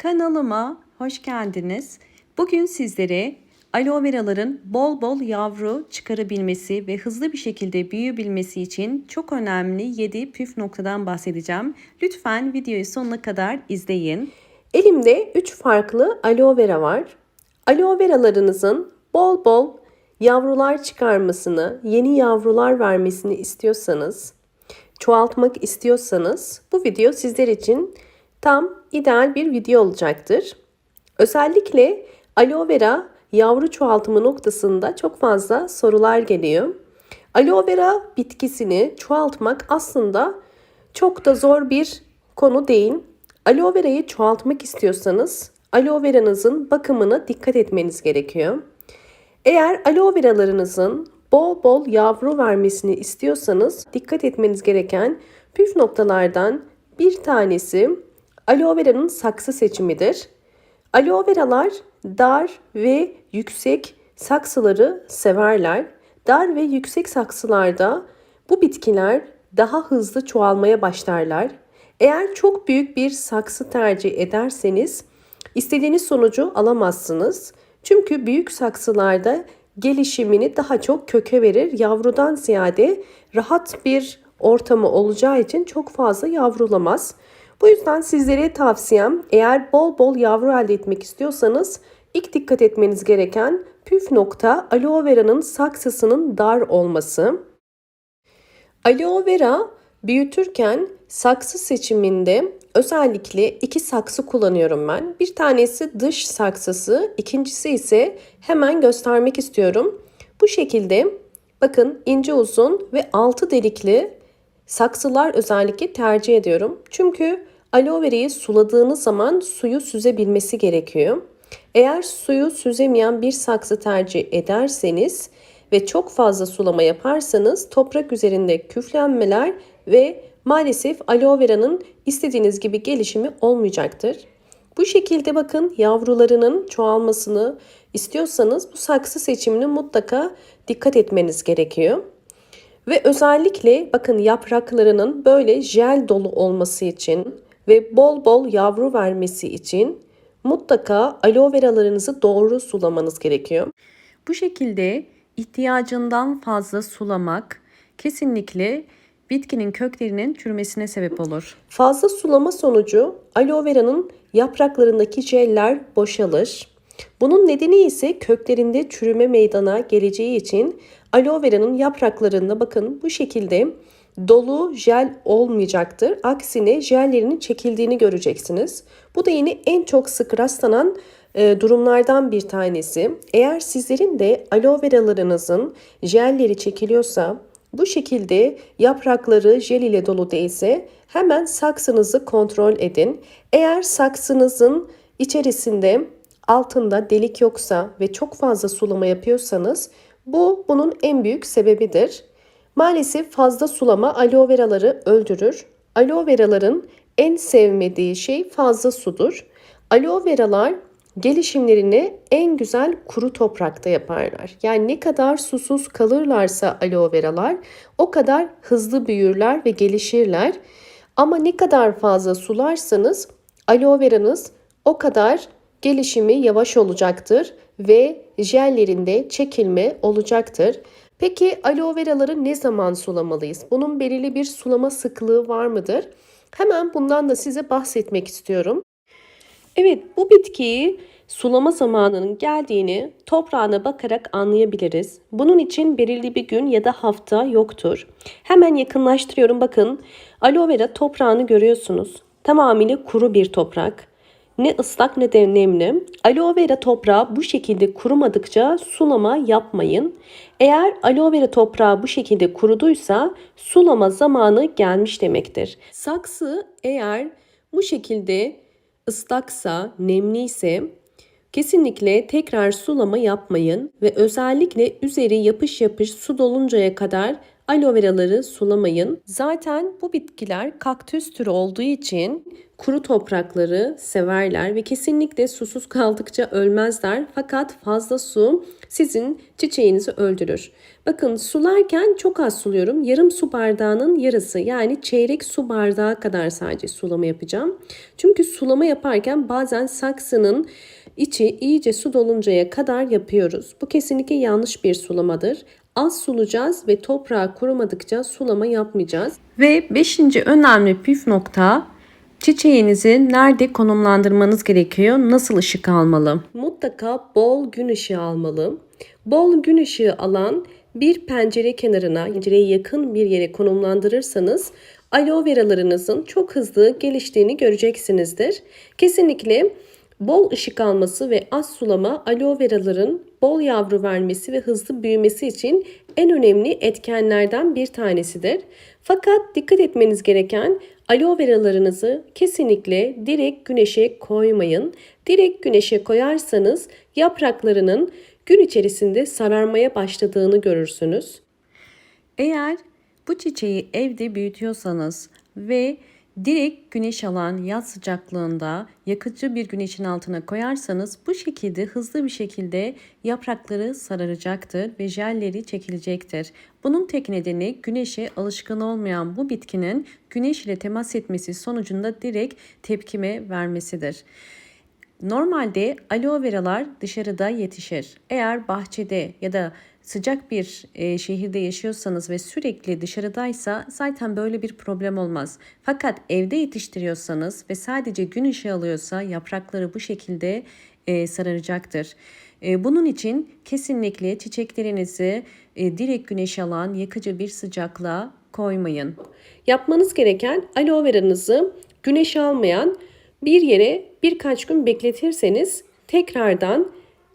Kanalıma hoş geldiniz. Bugün sizlere aloe veraların bol bol yavru çıkarabilmesi ve hızlı bir şekilde büyüyebilmesi için çok önemli 7 püf noktadan bahsedeceğim. Lütfen videoyu sonuna kadar izleyin. Elimde 3 farklı aloe vera var. Aloe veralarınızın bol bol yavrular çıkarmasını, yeni yavrular vermesini istiyorsanız, çoğaltmak istiyorsanız bu video sizler için tam ideal bir video olacaktır. Özellikle aloe vera yavru çoğaltımı noktasında çok fazla sorular geliyor. Aloe vera bitkisini çoğaltmak aslında çok da zor bir konu değil. Aloe verayı çoğaltmak istiyorsanız aloe veranızın bakımına dikkat etmeniz gerekiyor. Eğer aloe veralarınızın bol bol yavru vermesini istiyorsanız dikkat etmeniz gereken püf noktalardan bir tanesi aloe veranın saksı seçimidir. Aloe veralar dar ve yüksek saksıları severler. Dar ve yüksek saksılarda bu bitkiler daha hızlı çoğalmaya başlarlar. Eğer çok büyük bir saksı tercih ederseniz istediğiniz sonucu alamazsınız. Çünkü büyük saksılarda gelişimini daha çok köke verir. Yavrudan ziyade rahat bir ortamı olacağı için çok fazla yavrulamaz. Bu yüzden sizlere tavsiyem eğer bol bol yavru elde etmek istiyorsanız ilk dikkat etmeniz gereken püf nokta aloe vera'nın saksısının dar olması. Aloe vera büyütürken saksı seçiminde özellikle 2 saksı kullanıyorum ben. Bir tanesi dış saksısı, ikincisi ise hemen göstermek istiyorum. Bu şekilde bakın ince uzun ve altı delikli saksılar özellikle tercih ediyorum. Çünkü aloe verayı suladığınız zaman suyu süzebilmesi gerekiyor. Eğer suyu süzemeyen bir saksı tercih ederseniz ve çok fazla sulama yaparsanız toprak üzerinde küflenmeler ve maalesef aloe vera'nın istediğiniz gibi gelişimi olmayacaktır. Bu şekilde bakın yavrularının çoğalmasını istiyorsanız bu saksı seçimine mutlaka dikkat etmeniz gerekiyor. Ve özellikle bakın yapraklarının böyle jel dolu olması için ve bol bol yavru vermesi için mutlaka aloe veralarınızı doğru sulamanız gerekiyor. Bu şekilde ihtiyacından fazla sulamak kesinlikle bitkinin köklerinin çürümesine sebep olur. Fazla sulama sonucu aloe vera'nın yapraklarındaki jeller boşalır. Bunun nedeni ise köklerinde çürüme meydana geleceği için aloe vera'nın yapraklarında bakın bu şekilde dolu jel olmayacaktır. Aksine jellerinin çekildiğini göreceksiniz. Bu da yine en çok sık rastlanan durumlardan bir tanesi. Eğer sizlerin de aloe veralarınızın jelleri çekiliyorsa, bu şekilde yaprakları jel ile dolu değilse hemen saksınızı kontrol edin. Eğer saksınızın içerisinde altında delik yoksa ve çok fazla sulama yapıyorsanız bu bunun en büyük sebebidir. Maalesef fazla sulama aloe veraları öldürür. Aloe veraların en sevmediği şey fazla sudur. Aloe veralar gelişimlerini en güzel kuru toprakta yaparlar. Yani ne kadar susuz kalırlarsa aloe veralar o kadar hızlı büyürler ve gelişirler. Ama ne kadar fazla sularsanız aloe veranız o kadar gelişimi yavaş olacaktır ve jellerinde çekilme olacaktır. Peki aloe veraları ne zaman sulamalıyız? Bunun belirli bir sulama sıklığı var mıdır? Hemen bundan da size bahsetmek istiyorum. Evet, bu bitkiyi sulama zamanının geldiğini toprağına bakarak anlayabiliriz. Bunun için belirli bir gün ya da hafta yoktur. Hemen yakınlaştırıyorum. Bakın, aloe vera toprağını görüyorsunuz. Tamamıyla kuru bir toprak. Ne ıslak ne de nemli. Aloe vera toprağı bu şekilde kurumadıkça sulama yapmayın. Eğer aloe vera toprağı bu şekilde kuruduysa sulama zamanı gelmiş demektir. Saksı eğer bu şekilde ıslaksa, nemliyse kesinlikle tekrar sulama yapmayın ve özellikle üzeri yapış yapış su doluncaya kadar Aloe veraları sulamayın. Zaten bu bitkiler kaktüs türü olduğu için kuru toprakları severler ve kesinlikle susuz kaldıkça ölmezler. Fakat fazla su sizin çiçeğinizi öldürür. Bakın sularken çok az suluyorum. Yarım su bardağının yarısı, yani çeyrek su bardağı kadar sadece sulama yapacağım. Çünkü sulama yaparken bazen saksının içi iyice su doluncaya kadar yapıyoruz. Bu kesinlikle yanlış bir sulamadır. Az sulayacağız ve toprağı kurumadıkça sulama yapmayacağız. Ve 5. önemli püf nokta, çiçeğinizi nerede konumlandırmanız gerekiyor? Nasıl ışık almalı? Mutlaka bol gün ışığı almalı. Bol gün ışığı alan bir pencere kenarına, pencereye yakın bir yere konumlandırırsanız aloe veralarınızın çok hızlı geliştiğini göreceksinizdir. Kesinlikle bol ışık alması ve az sulama aloe veraların bol yavru vermesi ve hızlı büyümesi için en önemli etkenlerden bir tanesidir. Fakat dikkat etmeniz gereken, aloe veralarınızı kesinlikle direkt güneşe koymayın. Direkt güneşe koyarsanız yapraklarının gün içerisinde sararmaya başladığını görürsünüz. Eğer bu çiçeği evde büyütüyorsanız ve direkt güneş alan yaz sıcaklığında yakıcı bir güneşin altına koyarsanız bu şekilde hızlı bir şekilde yaprakları sararacaktır ve jelleri çekilecektir. Bunun tek nedeni güneşe alışkın olmayan bu bitkinin güneş ile temas etmesi sonucunda direkt tepkime vermesidir. Normalde aloe veralar dışarıda yetişir. Eğer bahçede ya da sıcak bir şehirde yaşıyorsanız ve sürekli dışarıdaysa zaten böyle bir problem olmaz. Fakat evde yetiştiriyorsanız ve sadece gün ışığı alıyorsa yaprakları bu şekilde sararacaktır. Bunun için kesinlikle çiçeklerinizi direkt güneş alan yakıcı bir sıcaklığa koymayın. Yapmanız gereken, aloe veranızı güneş almayan bir yere birkaç gün bekletirseniz tekrardan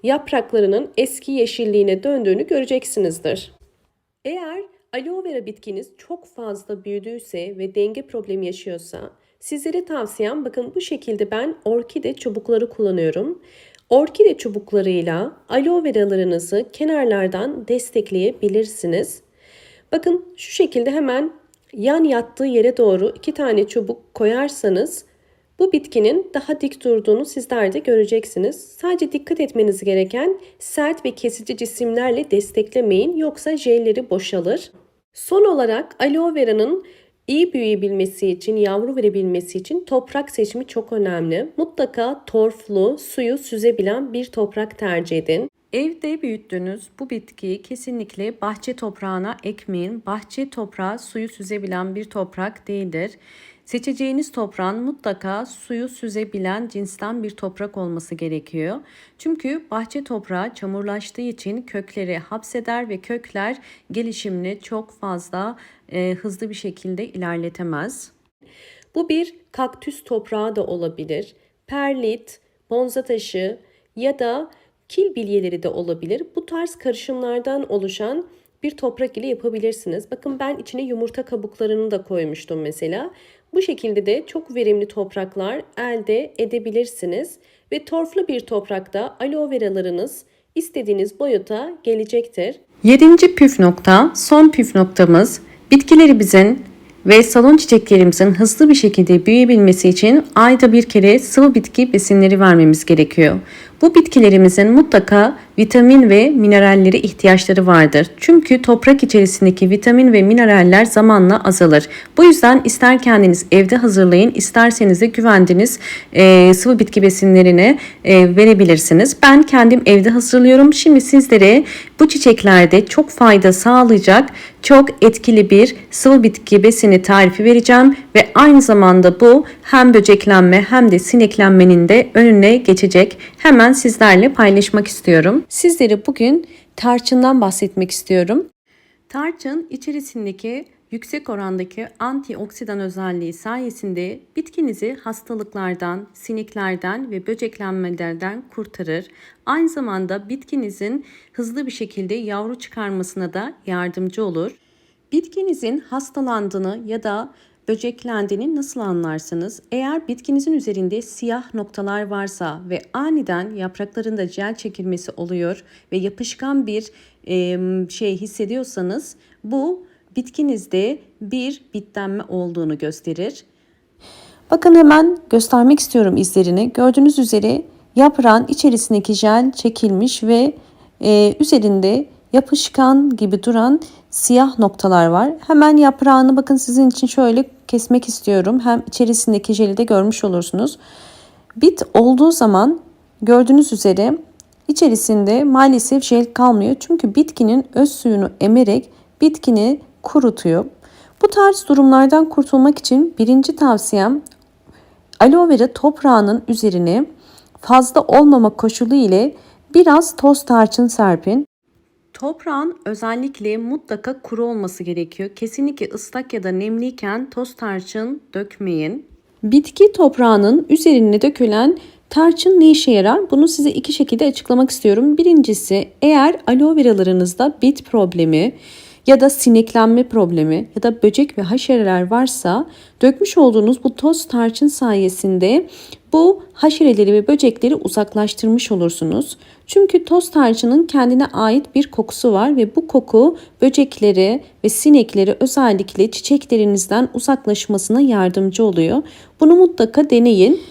yapraklarının eski yeşilliğine döndüğünü göreceksinizdir. Eğer aloe vera bitkiniz çok fazla büyüdüyse ve denge problemi yaşıyorsa sizlere tavsiyem, bakın bu şekilde ben orkide çubukları kullanıyorum. Orkide çubuklarıyla aloe veralarınızı kenarlardan destekleyebilirsiniz. Bakın şu şekilde hemen yan yattığı yere doğru 2 tane çubuk koyarsanız bu bitkinin daha dik durduğunu sizler de göreceksiniz. Sadece dikkat etmeniz gereken, sert ve kesici cisimlerle desteklemeyin, yoksa jelleri boşalır. Son olarak aloe vera'nın iyi büyüyebilmesi için, yavru verebilmesi için toprak seçimi çok önemli. Mutlaka torflu, suyu süzebilen bir toprak tercih edin. Evde büyüttüğünüz bu bitkiyi kesinlikle bahçe toprağına ekmeyin. Bahçe toprağı suyu süzebilen bir toprak değildir. Seçeceğiniz toprağın mutlaka suyu süzebilen cinsten bir toprak olması gerekiyor. Çünkü bahçe toprağı çamurlaştığı için kökleri hapseder ve kökler gelişimini çok fazla hızlı bir şekilde ilerletemez. Bu bir kaktüs toprağı da olabilir. Perlit, bonza taşı ya da kil bilyeleri de olabilir. Bu tarz karışımlardan oluşan bir toprak ile yapabilirsiniz. Bakın ben içine yumurta kabuklarını da koymuştum mesela. Bu şekilde de çok verimli topraklar elde edebilirsiniz. Ve torflu bir toprakta aloe veralarınız istediğiniz boyuta gelecektir. 7. püf nokta, son püf noktamız, bitkilerimizin ve salon çiçeklerimizin hızlı bir şekilde büyüyebilmesi için ayda bir kere sıvı bitki besinleri vermemiz gerekiyor. Bu bitkilerimizin mutlaka vitamin ve mineralleri ihtiyaçları vardır. Çünkü toprak içerisindeki vitamin ve mineraller zamanla azalır. Bu yüzden ister kendiniz evde hazırlayın, isterseniz de güvendiğiniz sıvı bitki besinlerini verebilirsiniz. Ben kendim evde hazırlıyorum. Şimdi sizlere bu çiçeklerde çok fayda sağlayacak, çok etkili bir sıvı bitki besini tarifi vereceğim ve aynı zamanda bu hem böceklenme hem de sineklenmenin de önüne geçecek. Hemen sizlerle paylaşmak istiyorum. Sizlere bugün tarçından bahsetmek istiyorum. Tarçın içerisindeki yüksek orandaki antioksidan özelliği sayesinde bitkinizi hastalıklardan, sineklerden ve böceklenmelerden kurtarır. Aynı zamanda bitkinizin hızlı bir şekilde yavru çıkarmasına da yardımcı olur. Bitkinizin hastalandığını ya da böceklendiğini nasıl anlarsınız? Eğer bitkinizin üzerinde siyah noktalar varsa ve aniden yapraklarında jel çekilmesi oluyor ve yapışkan bir şey hissediyorsanız bu bitkinizde bir bitlenme olduğunu gösterir. Bakın hemen göstermek istiyorum izlerini. Gördüğünüz üzere yaprağın içerisindeki jel çekilmiş ve üzerinde yapışkan gibi duran siyah noktalar var. Hemen yaprağını bakın sizin için şöyle kesmek istiyorum. Hem içerisindeki jeli de görmüş olursunuz. Bit olduğu zaman gördüğünüz üzere içerisinde maalesef jel kalmıyor. Çünkü bitkinin öz suyunu emerek bitkini kurutuyor. Bu tarz durumlardan kurtulmak için birinci tavsiyem aloe vera toprağının üzerine fazla olmama koşulu ile biraz toz tarçın serpin. Toprağın özellikle mutlaka kuru olması gerekiyor. Kesinlikle ıslak ya da nemliyken toz tarçın dökmeyin. Bitki toprağının üzerine dökülen tarçın ne işe yarar? Bunu size iki şekilde açıklamak istiyorum. Birincisi, eğer aloe veralarınızda bit problemi ya da sineklenme problemi ya da böcek ve haşereler varsa dökmüş olduğunuz bu toz tarçın sayesinde bu haşereleri ve böcekleri uzaklaştırmış olursunuz. Çünkü toz tarçının kendine ait bir kokusu var ve bu koku böcekleri ve sinekleri özellikle çiçeklerinizden uzaklaşmasına yardımcı oluyor. Bunu mutlaka deneyin.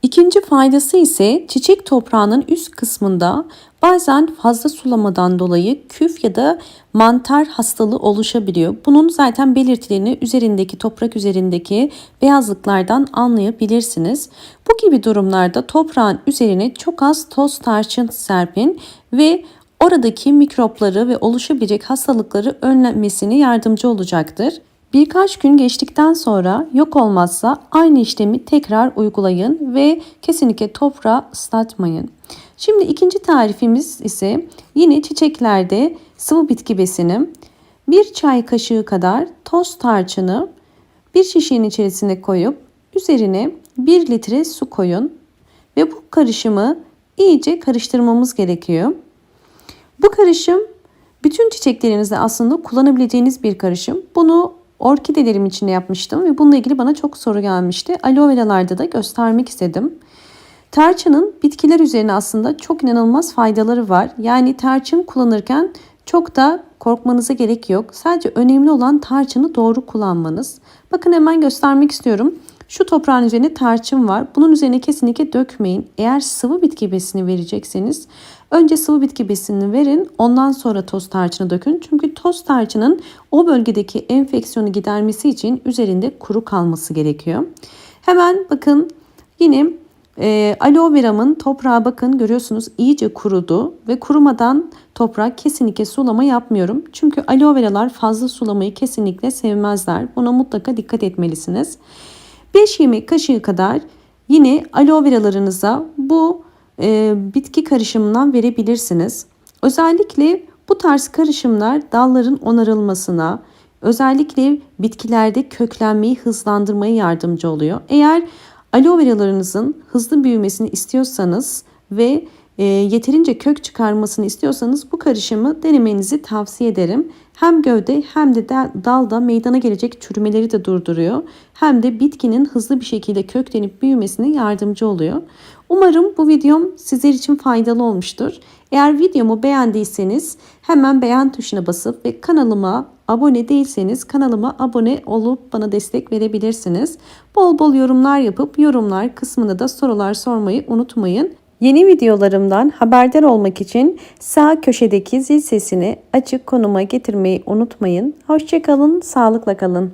İkinci faydası ise çiçek toprağının üst kısmında bazen fazla sulamadan dolayı küf ya da mantar hastalığı oluşabiliyor. Bunun zaten belirtilerini üzerindeki toprak üzerindeki beyazlıklardan anlayabilirsiniz. Bu gibi durumlarda toprağın üzerine çok az toz tarçın serpin ve oradaki mikropları ve oluşabilecek hastalıkları önlemesine yardımcı olacaktır. Birkaç gün geçtikten sonra yok olmazsa aynı işlemi tekrar uygulayın ve kesinlikle toprağı ıslatmayın. Şimdi ikinci tarifimiz ise yine çiçeklerde sıvı bitki besini. Bir çay kaşığı kadar toz tarçını bir şişenin içerisine koyup üzerine 1 litre su koyun ve bu karışımı iyice karıştırmamız gerekiyor. Bu karışım bütün çiçeklerinizde aslında kullanabileceğiniz bir karışım. Bunu orkidelerim için yapmıştım ve bununla ilgili bana çok soru gelmişti. Aloe veralarda da göstermek istedim. Tarçının bitkiler üzerine aslında çok inanılmaz faydaları var. Yani tarçın kullanırken çok da korkmanıza gerek yok. Sadece önemli olan tarçını doğru kullanmanız. Bakın hemen göstermek istiyorum. Şu toprağın üzerine tarçın var. Bunun üzerine kesinlikle dökmeyin. Eğer sıvı bitki besini verecekseniz önce sıvı bitki besinini verin. Ondan sonra toz tarçını dökün. Çünkü toz tarçının o bölgedeki enfeksiyonu gidermesi için üzerinde kuru kalması gerekiyor. Hemen bakın yine aloe veramın toprağa bakın görüyorsunuz iyice kurudu ve kurumadan toprağa kesinlikle sulama yapmıyorum. Çünkü aloe veralar fazla sulamayı kesinlikle sevmezler. Buna mutlaka dikkat etmelisiniz. 5 yemek kaşığı kadar yine aloe veralarınıza bu bitki karışımından verebilirsiniz. Özellikle bu tarz karışımlar dalların onarılmasına, özellikle bitkilerde köklenmeyi hızlandırmaya yardımcı oluyor. Eğer aloe veralarınızın hızlı büyümesini istiyorsanız ve yeterince kök çıkarmasını istiyorsanız bu karışımı denemenizi tavsiye ederim. Hem gövde hem de dalda meydana gelecek çürümeleri de durduruyor. Hem de bitkinin hızlı bir şekilde köklenip büyümesine yardımcı oluyor. Umarım bu videom sizler için faydalı olmuştur. Eğer videomu beğendiyseniz hemen beğen tuşuna basıp ve kanalıma abone değilseniz kanalıma abone olup bana destek verebilirsiniz. Bol bol yorumlar yapıp yorumlar kısmına da sorular sormayı unutmayın. Yeni videolarımdan haberdar olmak için sağ köşedeki zil sesini açık konuma getirmeyi unutmayın. Hoşça kalın, sağlıkla kalın.